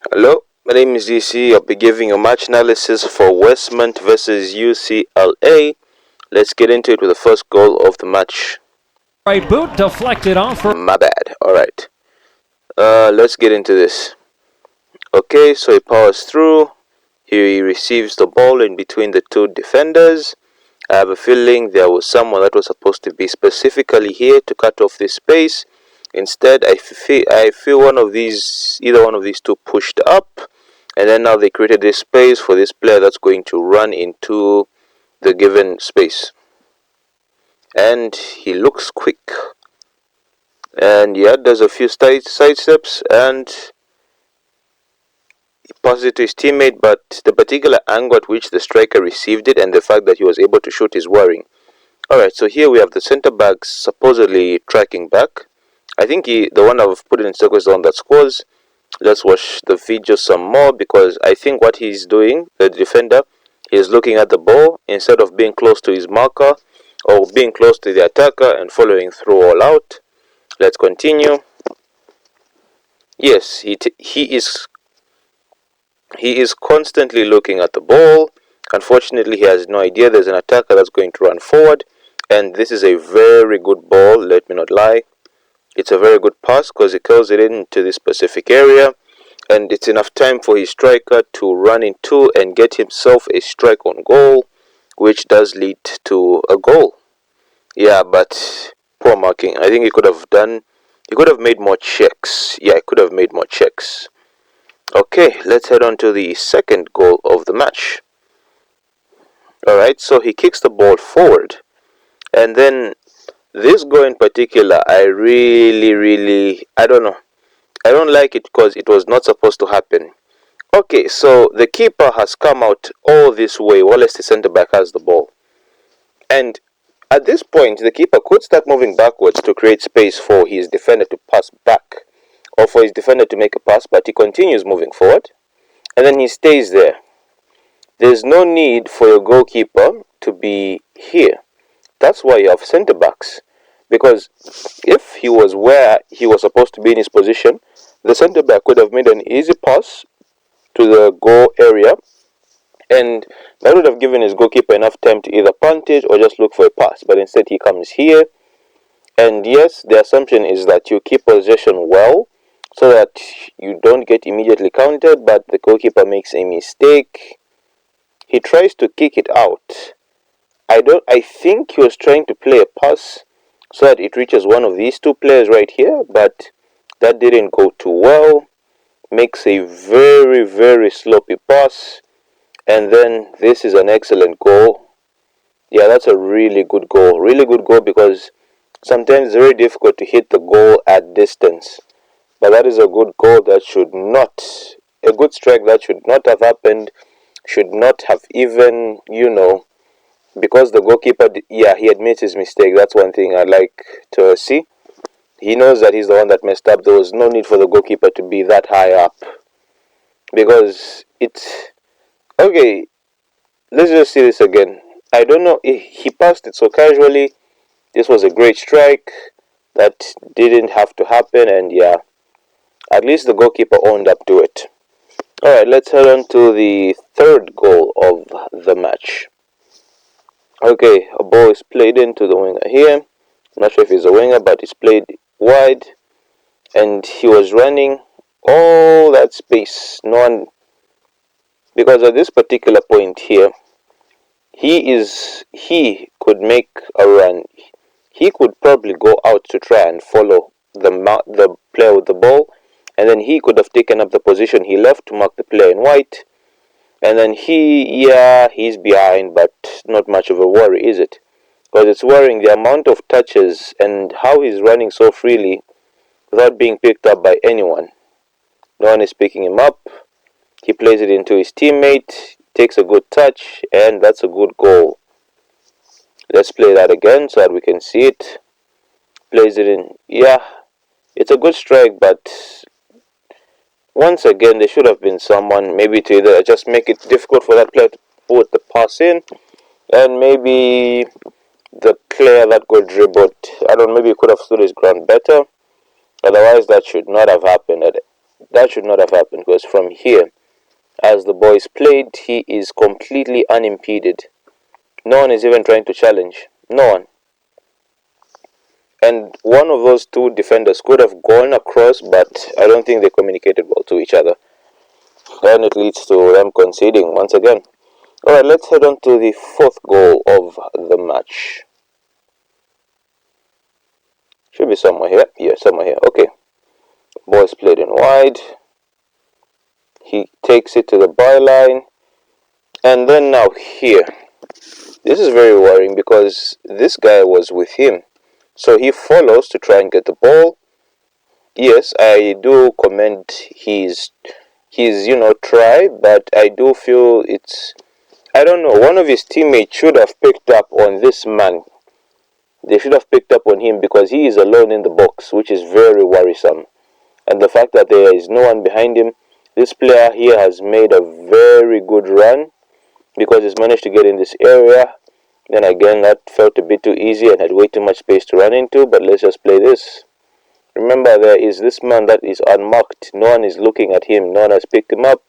Hello, my name is DC. I'll be giving a match analysis for Westmont versus UCLA. Let's get into it with the first goal of the match. Right boot deflected off. My bad. Alright. Let's get into this. Okay, so he powers through. He receives the ball in between the two defenders. I have a feeling there was someone that was supposed to be specifically here to cut off this space. Instead, I feel either one of these two pushed up, and then now they created this space for this player that's going to run into the given space. And he looks quick. And yeah, does a few side steps and he passes it to his teammate, but the particular angle at which the striker received it and the fact that he was able to shoot is worrying. Alright, so here we have the center back supposedly tracking back. I think the one I've put in circles is the one that scores. Let's watch the video some more because I think what he's doing, the defender, is looking at the ball instead of being close to his marker or being close to the attacker and following through all out. Let's continue. Yes, he is constantly looking at the ball. Unfortunately, he has no idea there's an attacker that's going to run forward. And this is a very good ball, let me not lie. It's a very good pass because he curls it into this specific area. And it's enough time for his striker to run into and get himself a strike on goal, which does lead to a goal. Yeah, but poor marking. I think he could have made more checks. Yeah, he could have made more checks. Okay, let's head on to the second goal of the match. Alright, so he kicks the ball forward. And then this goal in particular, I don't know. I don't like it because it was not supposed to happen. Okay, so the keeper has come out all this way while the center back has the ball. And at this point, the keeper could start moving backwards to create space for his defender to pass back or for his defender to make a pass, but he continues moving forward and then he stays there. There's no need for your goalkeeper to be here. That's why you have center backs. Because if he was where he was supposed to be in his position, the center back could have made an easy pass to the goal area, and that would have given his goalkeeper enough time to either punt it or just look for a pass. But instead, he comes here, and yes, the assumption is that you keep possession well so that you don't get immediately countered, but the goalkeeper makes a mistake. He tries to kick it out. I think he was trying to play a pass so that it reaches one of these two players right here, but that didn't go too well. Makes a very, very sloppy pass, and then this is an excellent goal. Yeah, that's a really good goal. Really good goal because sometimes it's very difficult to hit the goal at distance. But that is a good goal that a good strike that should not have happened, should not have even, because the goalkeeper, he admits his mistake. That's one thing I like to see. He knows that he's the one that messed up. There was no need for the goalkeeper to be that high up. Because it's... Okay, let's just see this again. I don't know, he passed it so casually. This was a great strike. That didn't have to happen, and yeah, at least the goalkeeper owned up to it. Alright, let's head on to the third goal of the match. Okay, a ball is played into the winger here. I'm not sure if he's a winger, but it's played wide. And he was running all that space. No one... Because at this particular point here, he could make a run. He could probably go out to try and follow the player with the ball. And then he could have taken up the position he left to mark the player in white. And then he's behind, but not much of a worry, is it? Because it's worrying the amount of touches and how he's running so freely without being picked up by anyone. No one is picking him up. He plays it into his teammate, takes a good touch, and that's a good goal. Let's play that again so that we can see it. Plays it in. Yeah, it's a good strike, but once again, there should have been someone maybe to either just make it difficult for that player to put the pass in, and maybe the player that got dribbled, I don't know, maybe he could have stood his ground better. Otherwise, that should not have happened. that should not have happened, because from here, as the boys played, he is completely unimpeded. No one is even trying to challenge. No one. And one of those two defenders could have gone across, but I don't think they communicated well to each other. And it leads to them conceding once again. Alright, let's head on to the fourth goal of the match. Should be somewhere here. Yeah, somewhere here. Okay. Boys played in wide. He takes it to the byline. And then now here. This is very worrying because this guy was with him. So he follows to try and get the ball. Yes, I do commend his try, but I do feel I don't know, one of his teammates should have picked up on this man. They should have picked up on him because he is alone in the box, which is very worrisome. And the fact that there is no one behind him, this player here has made a very good run because he's managed to get in this area. Then again, that felt a bit too easy and had way too much space to run into, but let's just play this. Remember, there is this man that is unmarked. No one is looking at him. No one has picked him up.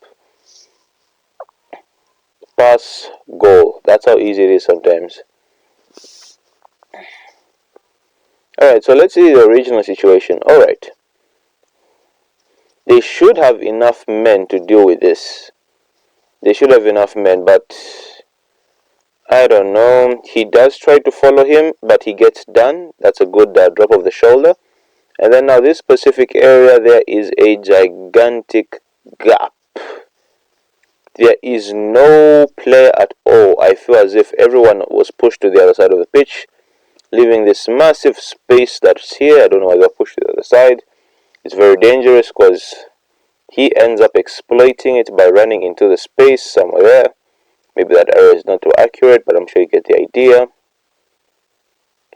Pass, goal. That's how easy it is sometimes. Alright, so let's see the original situation. Alright. They should have enough men to deal with this. They should have enough men, but I don't know. He does try to follow him, but he gets done. That's a good drop of the shoulder. And then now this specific area, there is a gigantic gap. There is no player at all. I feel as if everyone was pushed to the other side of the pitch, leaving this massive space that's here. I don't know why they're pushed to the other side. It's very dangerous because he ends up exploiting it by running into the space somewhere there. Maybe that area is not too accurate, but I'm sure you get the idea.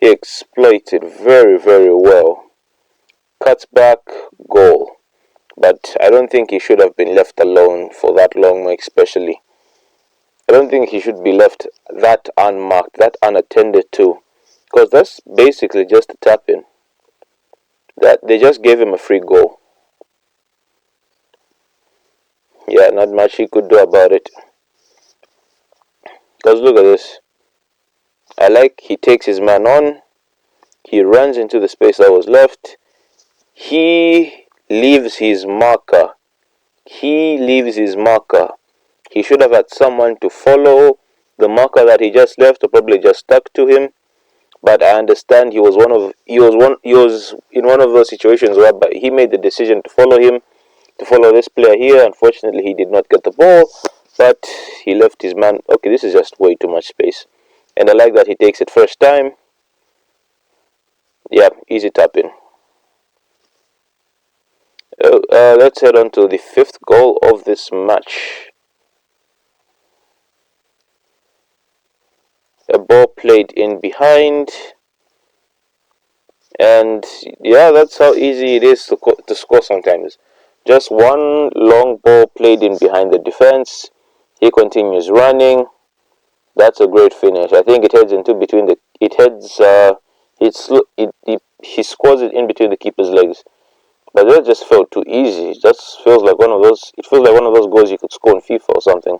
He exploits it very, very well. Cuts back, goal. But I don't think he should have been left alone for that long, especially. I don't think he should be left that unmarked, that unattended to. Because that's basically just a tap-in. That they just gave him a free goal. Yeah, not much he could do about it. Because look at this. I like he takes his man on. He runs into the space that was left. He leaves his marker. He leaves his marker. He should have had someone to follow the marker that he just left, or probably just stuck to him. But I understand he was in one of those situations where he made the decision to follow him, to follow this player here. Unfortunately, he did not get the ball, but he left his man. Okay, this is just way too much space. And I like that he takes it first time. Yeah, easy tap in. Let's head on to the fifth goal of this match. A ball played in behind. And yeah, that's how easy it is to score sometimes. Just one long ball played in behind the defense. He continues running. That's a great finish. I think it heads into between the. It heads. He scores it in between the keeper's legs. But that just felt too easy. It just feels like one of those. It feels like one of those goals you could score in FIFA or something.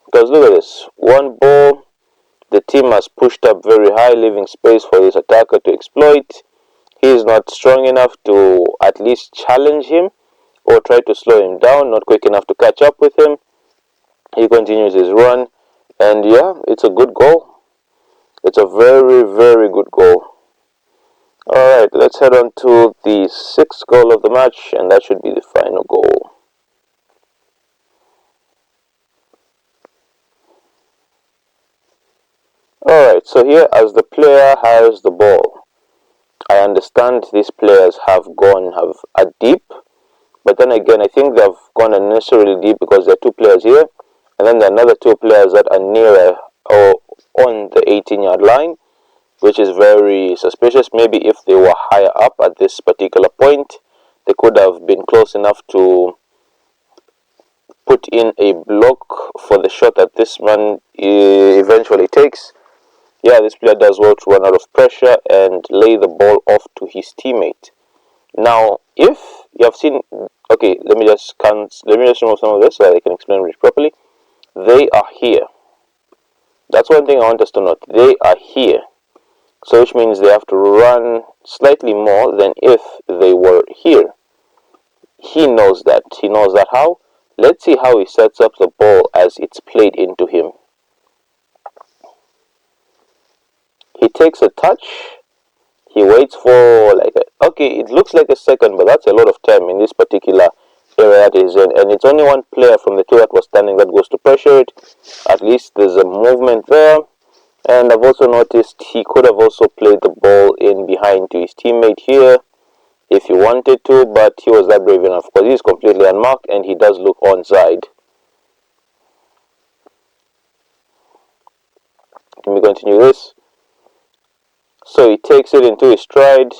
Because look at this. One ball. The team has pushed up very high, leaving space for this attacker to exploit. He is not strong enough to at least challenge him or try to slow him down, not quick enough to catch up with him. He continues his run, and yeah, it's a good goal. It's a very, very good goal. Alright, let's head on to the sixth goal of the match, and that should be the final goal. Alright, so here as the player has the ball, I understand these players have a deep, but then again, I think they've gone unnecessarily deep because there are two players here, and then there are another two players that are nearer or on the 18-yard line, which is very suspicious. Maybe if they were higher up at this particular point, they could have been close enough to put in a block for the shot that this man eventually takes. Yeah, this player does well to run out of pressure and lay the ball off to his teammate. Now, if you have seen Okay, let me just remove some of this so that I can explain it properly. They are here. That's one thing I want us to note. They are here. So which means they have to run slightly more than if they were here. He knows that. He knows that how? Let's see how he sets up the ball as it's played into him. He takes a touch. He waits for okay, it looks like a second, but that's a lot of time in this particular area that he's in. And it's only one player from the two that was standing that goes to pressure it. At least there's a movement there. And I've also noticed he could have also played the ball in behind to his teammate here if he wanted to, but he was that brave enough because he's completely unmarked and he does look onside. Let me continue this. So he takes it into his stride,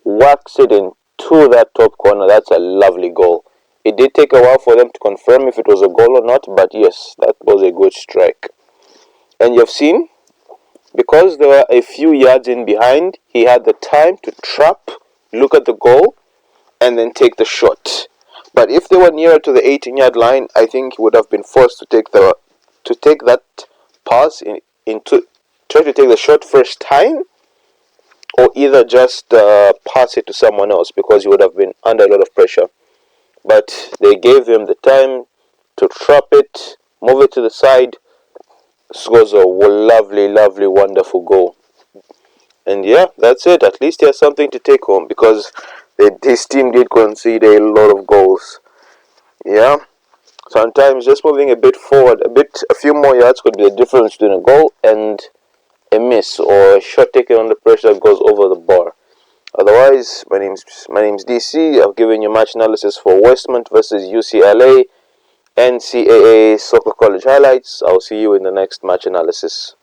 whacks it into that top corner. That's a lovely goal. It did take a while for them to confirm if it was a goal or not, but yes, that was a good strike. And you've seen, because there were a few yards in behind, he had the time to trap, look at the goal, and then take the shot. But if they were nearer to the 18-yard line, I think he would have been forced to take that pass into try to take the shot first time, or either just pass it to someone else because he would have been under a lot of pressure. But they gave him the time to trap it, move it to the side, scores a lovely, lovely, wonderful goal. And yeah, that's it. At least he has something to take home because his team did concede a lot of goals. Yeah, sometimes just moving a bit forward, a few more yards could be the difference between a goal and a miss or a shot taken under pressure that goes over the bar. Otherwise, my name's DC. I've given you match analysis for Westmont versus UCLA NCAA Soccer College highlights. I'll see you in the next match analysis.